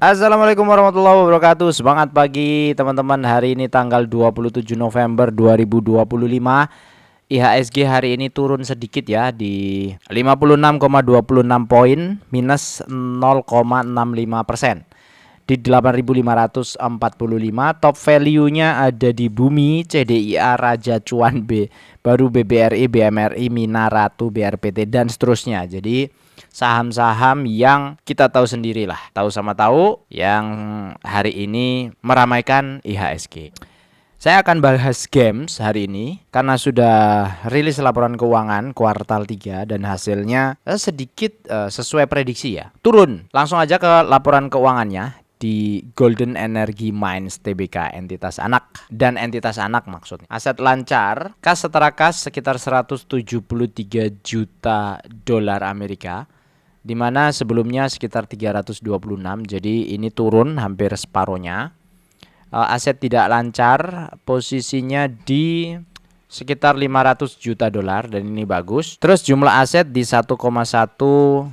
Assalamualaikum warahmatullahi wabarakatuh. Semangat pagi teman-teman. Hari ini tanggal 27 November 2025. IHSG hari ini turun sedikit ya di 56,26 poin, minus 0,65%. Di 8.545. Top value-nya ada di Bumi, CDIA, Raja Cuan B, baru BBRI, BMRI, Mina, Ratu, BRPT dan seterusnya. Jadi saham-saham yang kita tahu sendirilah, tahu sama tahu, yang hari ini meramaikan IHSG. Saya akan bahas games hari ini karena sudah rilis laporan keuangan kuartal 3 dan hasilnya sedikit sesuai prediksi ya. Turun. Langsung aja ke laporan keuangannya di Golden Energy Mines Tbk, entitas anak dan entitas anak maksudnya. Aset lancar, kas setara kas sekitar 173 juta dolar Amerika, di mana sebelumnya sekitar 326, jadi ini turun hampir separuhnya. Aset tidak lancar posisinya di sekitar 500 juta dolar dan ini bagus. Terus jumlah aset di 1,1.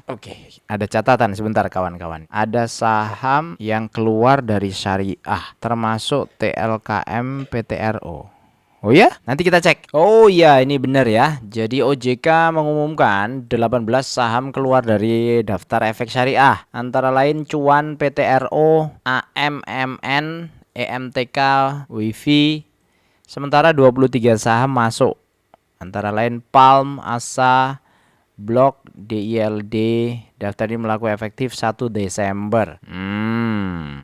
Oke, ada catatan sebentar kawan-kawan. Ada saham yang keluar dari syariah termasuk TLKM PTRO. Oh ya, nanti kita cek. Oh iya, ini benar ya. Jadi OJK mengumumkan 18 saham keluar dari daftar efek syariah. Antara lain Cuan, PTRO, AMMN, EMTK, WiFi. Sementara 23 saham masuk. Antara lain Palm, Asa, Blok, DILD. Daftar ini melakukan efektif 1 Desember.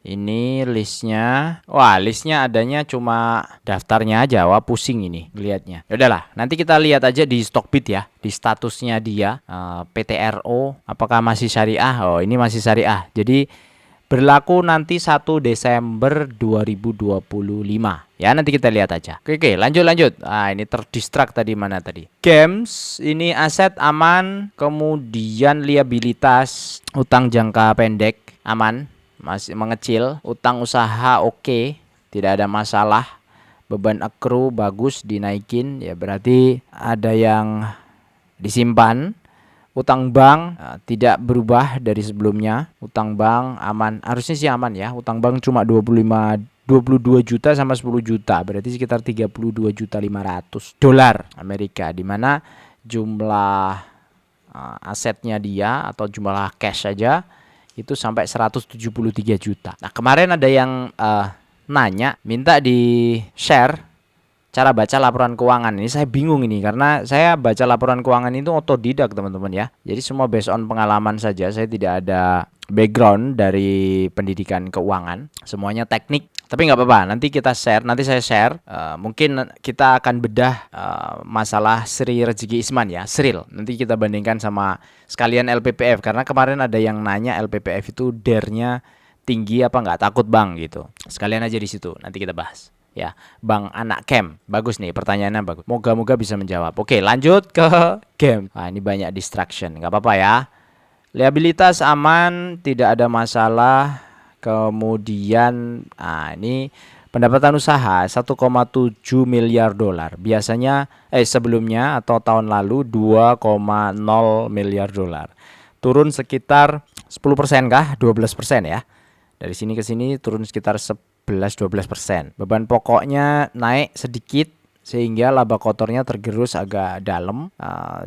Ini listnya. Wah, listnya adanya cuma daftarnya aja. Wah, pusing ini lihatnya. Yaudahlah, nanti kita lihat aja di Stockbit ya, di statusnya dia. PTRO, apakah masih syariah? Oh, ini masih syariah. Jadi berlaku nanti 1 Desember 2025. Ya, nanti kita lihat aja. Oke, lanjut. Ini terdistract tadi mana tadi. Games, ini aset aman, kemudian liabilitas, utang jangka pendek aman, masih mengecil, utang usaha oke, tidak ada masalah. Beban accrue bagus dinaikin, ya berarti ada yang disimpan. Utang bank tidak berubah dari sebelumnya. Utang bank aman, harusnya sih aman ya. Utang bank cuma 22 juta sama 10 juta, berarti sekitar 32 juta 500 dolar Amerika, di mana jumlah asetnya dia atau jumlah cash saja itu sampai 173 juta. Nah, kemarin ada yang nanya, minta di share cara baca laporan keuangan. Ini saya bingung ini karena saya baca laporan keuangan itu otodidak teman-teman ya. Jadi semua based on pengalaman saja. Saya tidak ada background dari pendidikan keuangan. Semuanya teknik. Tapi nggak apa-apa. Nanti kita share. Nanti saya share. Mungkin kita akan bedah masalah Sri Rezeki Isman ya. Sril. Nanti kita bandingkan sama sekalian LPPF. Karena kemarin ada yang nanya LPPF itu DER-nya tinggi apa nggak, takut bang gitu. Sekalian aja di situ. Nanti kita bahas. Ya, Bang Anak Camp. Bagus nih, pertanyaannya bagus. Moga-moga bisa menjawab. Oke, lanjut ke game. Ini banyak distraction, nggak apa-apa ya. Liabilitas aman, tidak ada masalah. Kemudian, ini pendapatan usaha 1,7 miliar dolar. Biasanya, sebelumnya atau tahun lalu 2,0 miliar dolar. Turun sekitar 10% kah? 12% ya. Dari sini ke sini turun sekitar 11-12%. Beban pokoknya naik sedikit sehingga laba kotornya tergerus agak dalam,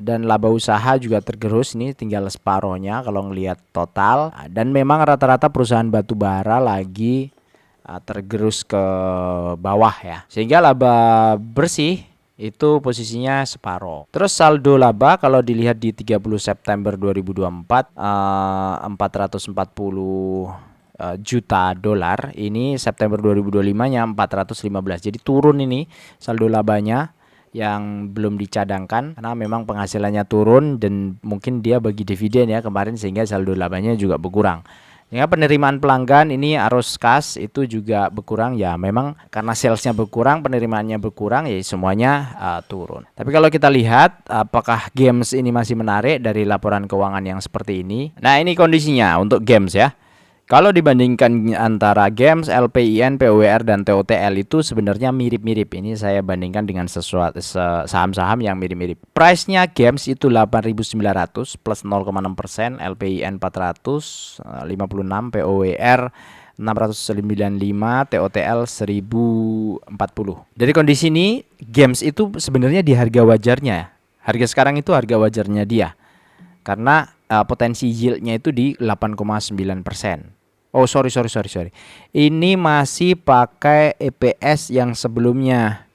dan laba usaha juga tergerus, ini tinggal separohnya kalau ngelihat total. Dan memang rata-rata perusahaan batu bara lagi tergerus ke bawah ya, sehingga laba bersih itu posisinya separoh. Terus saldo laba kalau dilihat di 30 September 2024 440 juta dolar. Ini September 2025-nya 415. Jadi turun ini saldo labanya yang belum dicadangkan karena memang penghasilannya turun dan mungkin dia bagi dividen ya kemarin, sehingga saldo labanya juga berkurang. Ya, penerimaan pelanggan ini arus kas itu juga berkurang ya, memang karena salesnya berkurang, penerimaannya berkurang ya, semuanya turun. Tapi kalau kita lihat apakah games ini masih menarik dari laporan keuangan yang seperti ini. Nah, ini kondisinya untuk games ya. Kalau dibandingkan antara Games, LPIN, POWR dan TOTL itu sebenarnya mirip-mirip. Ini saya bandingkan dengan sesuatu saham-saham yang mirip-mirip. Price-nya Games itu 8.900 plus 0,6%, LPIN 456, POWR 695, TOTL 1040. Dari kondisi ini Games itu sebenarnya di harga wajarnya. Harga sekarang itu harga wajarnya dia. Karena potensi yieldnya itu di 8,9%. Oh sorry. Ini masih pakai EPS yang sebelumnya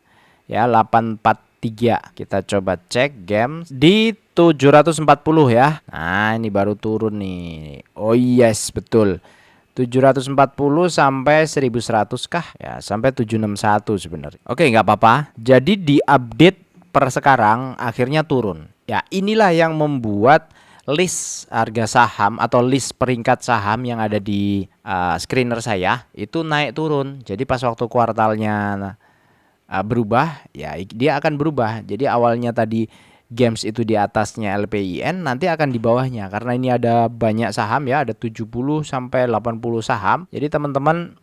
ya 843. Kita coba cek Games di 740 ya. Nah ini baru turun nih. Oh yes betul. 740 sampai 1100 kah? Ya, sampai 761 sebenarnya. Oke, nggak apa-apa. Jadi di update per sekarang akhirnya turun. Ya, inilah yang membuat list harga saham atau list peringkat saham yang ada di screener saya itu naik turun. Jadi pas waktu kuartalnya berubah, ya dia akan berubah. Jadi awalnya tadi Games itu di atasnya LPIN, nanti akan di bawahnya karena ini ada banyak saham ya, ada 70 sampai 80 saham. Jadi teman-teman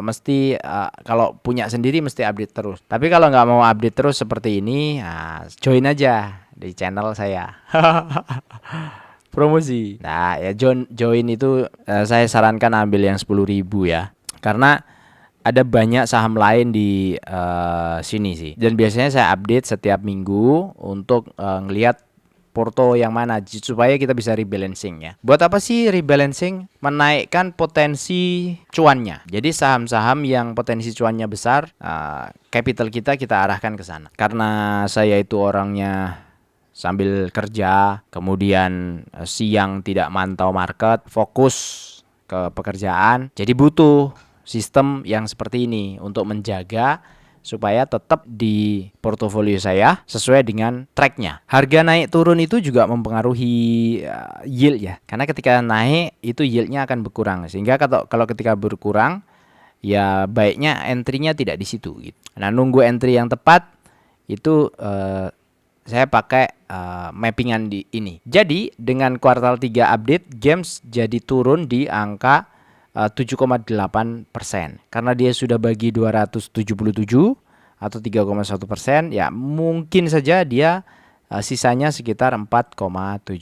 mesti kalau punya sendiri mesti update terus. Tapi kalau nggak mau update terus seperti ini, join aja di channel saya. Promosi. Nah, ya join itu saya sarankan ambil yang 10.000 ya. Karena ada banyak saham lain di sini sih. Dan biasanya saya update setiap minggu untuk ngelihat porto yang mana supaya kita bisa rebalancing ya. Buat apa sih rebalancing? Menaikkan potensi cuannya. Jadi saham-saham yang potensi cuannya besar, capital kita arahkan ke sana. Karena saya itu orangnya sambil kerja, kemudian siang tidak mantau market, fokus ke pekerjaan. Jadi butuh sistem yang seperti ini untuk menjaga supaya tetap di portofolio saya sesuai dengan tracknya. Harga naik turun itu juga mempengaruhi yield ya. Karena ketika naik itu yieldnya akan berkurang. Sehingga kalau ketika berkurang ya baiknya entry-nya tidak di situ gitu. Nah, nunggu entry yang tepat itu saya pakai mappingan di ini. Jadi dengan kuartal 3 update Games jadi turun di angka 7,8% karena dia sudah bagi 277 atau 3,1%, ya mungkin saja dia sisanya sekitar 4,7%.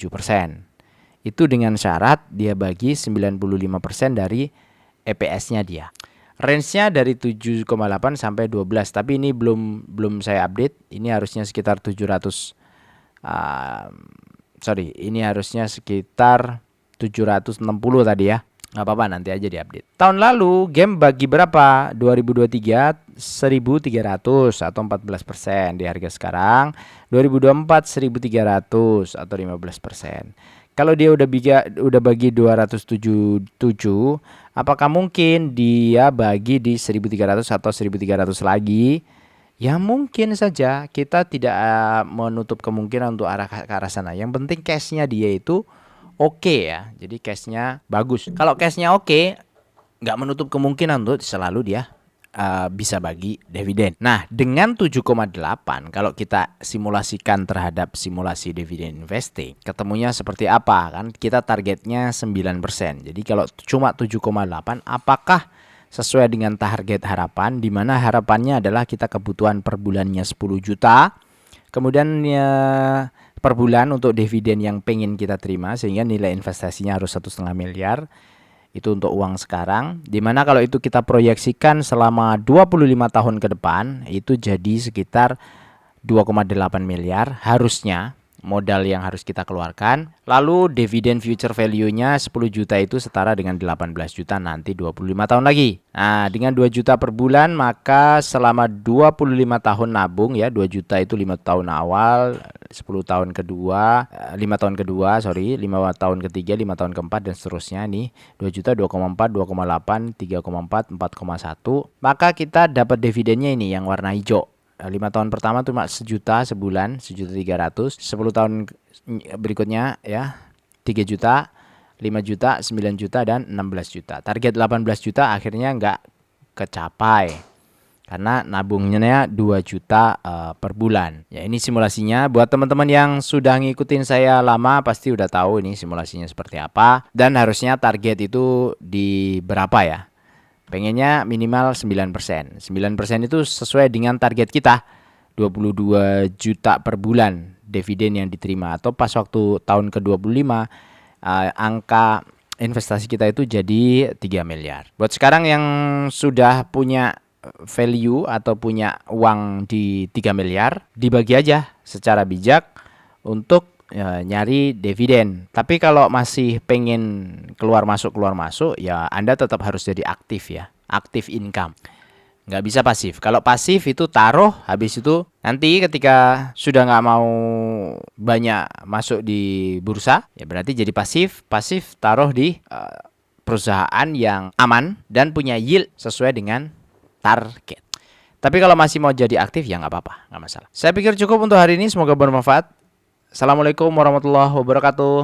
Itu dengan syarat dia bagi 95% dari EPS-nya dia. Range-nya dari 7,8 sampai 12, tapi ini belum saya update. Ini harusnya sekitar 700 ini harusnya sekitar 760 tadi ya. Nggak apa-apa, nanti aja diupdate. Tahun lalu game bagi berapa? 2023 1.300 atau 14% di harga sekarang. 2024 1.300 atau 15%. Kalau dia udah bagi 277, apakah mungkin dia bagi di 1.300 atau 1.300 lagi? Ya mungkin saja, kita tidak menutup kemungkinan untuk ke arah sana. Yang penting cashnya dia itu oke ya, jadi cashnya bagus. Kalau cashnya oke, nggak menutup kemungkinan untuk selalu dia bisa bagi dividen. Nah, dengan 7,8 kalau kita simulasikan terhadap simulasi dividen investing, ketemunya seperti apa? Kan kita targetnya 9%. Jadi kalau cuma 7,8, apakah sesuai dengan target harapan? Di mana harapannya adalah kita kebutuhan per bulannya 10 juta. Kemudian per bulan untuk dividen yang pengen kita terima, sehingga nilai investasinya harus 1,5 miliar. Itu untuk uang sekarang. Dimana kalau itu kita proyeksikan selama 25 tahun ke depan, itu jadi sekitar 2,8 miliar harusnya modal yang harus kita keluarkan. Lalu dividen future value-nya 10 juta itu setara dengan 18 juta nanti 25 tahun lagi. Nah, dengan 2 juta per bulan maka selama 25 tahun nabung ya, 2 juta itu 5 tahun awal, 10 tahun kedua, 5 tahun kedua, 5 tahun ketiga, 5 tahun keempat dan seterusnya nih. 2 juta, 2,4, 2,8, 3,4, 4,1. Maka kita dapat dividennya ini yang warna hijau. 5 tahun pertama cuma sejuta sebulan, 1.300.000. 10 tahun berikutnya ya 3 juta, 5 juta, 9 juta dan 16 juta. Target 18 juta akhirnya nggak kecapai. karena nabungnya 2 juta per bulan. Ya, ini simulasinya. Buat teman-teman yang sudah ngikutin saya lama pasti udah tahu ini simulasinya seperti apa. Dan harusnya target itu di berapa ya? Pengennya minimal 9%. 9% itu sesuai dengan target kita. 22 juta per bulan dividen yang diterima. Atau pas waktu tahun ke-25 angka investasi kita itu jadi 3 miliar. Buat sekarang yang sudah punya value atau punya uang di 3 miliar, dibagi aja secara bijak untuk nyari dividen. Tapi kalau masih pengen keluar masuk, ya Anda tetap harus jadi aktif ya, aktif income. Nggak bisa pasif. Kalau pasif itu taruh, habis itu nanti ketika sudah nggak mau banyak masuk di bursa, ya berarti jadi pasif. Pasif taruh di perusahaan yang aman dan punya yield sesuai dengan target. Tapi kalau masih mau jadi aktif ya nggak apa-apa, nggak masalah. Saya pikir cukup untuk hari ini, semoga bermanfaat. Assalamualaikum warahmatullahi wabarakatuh.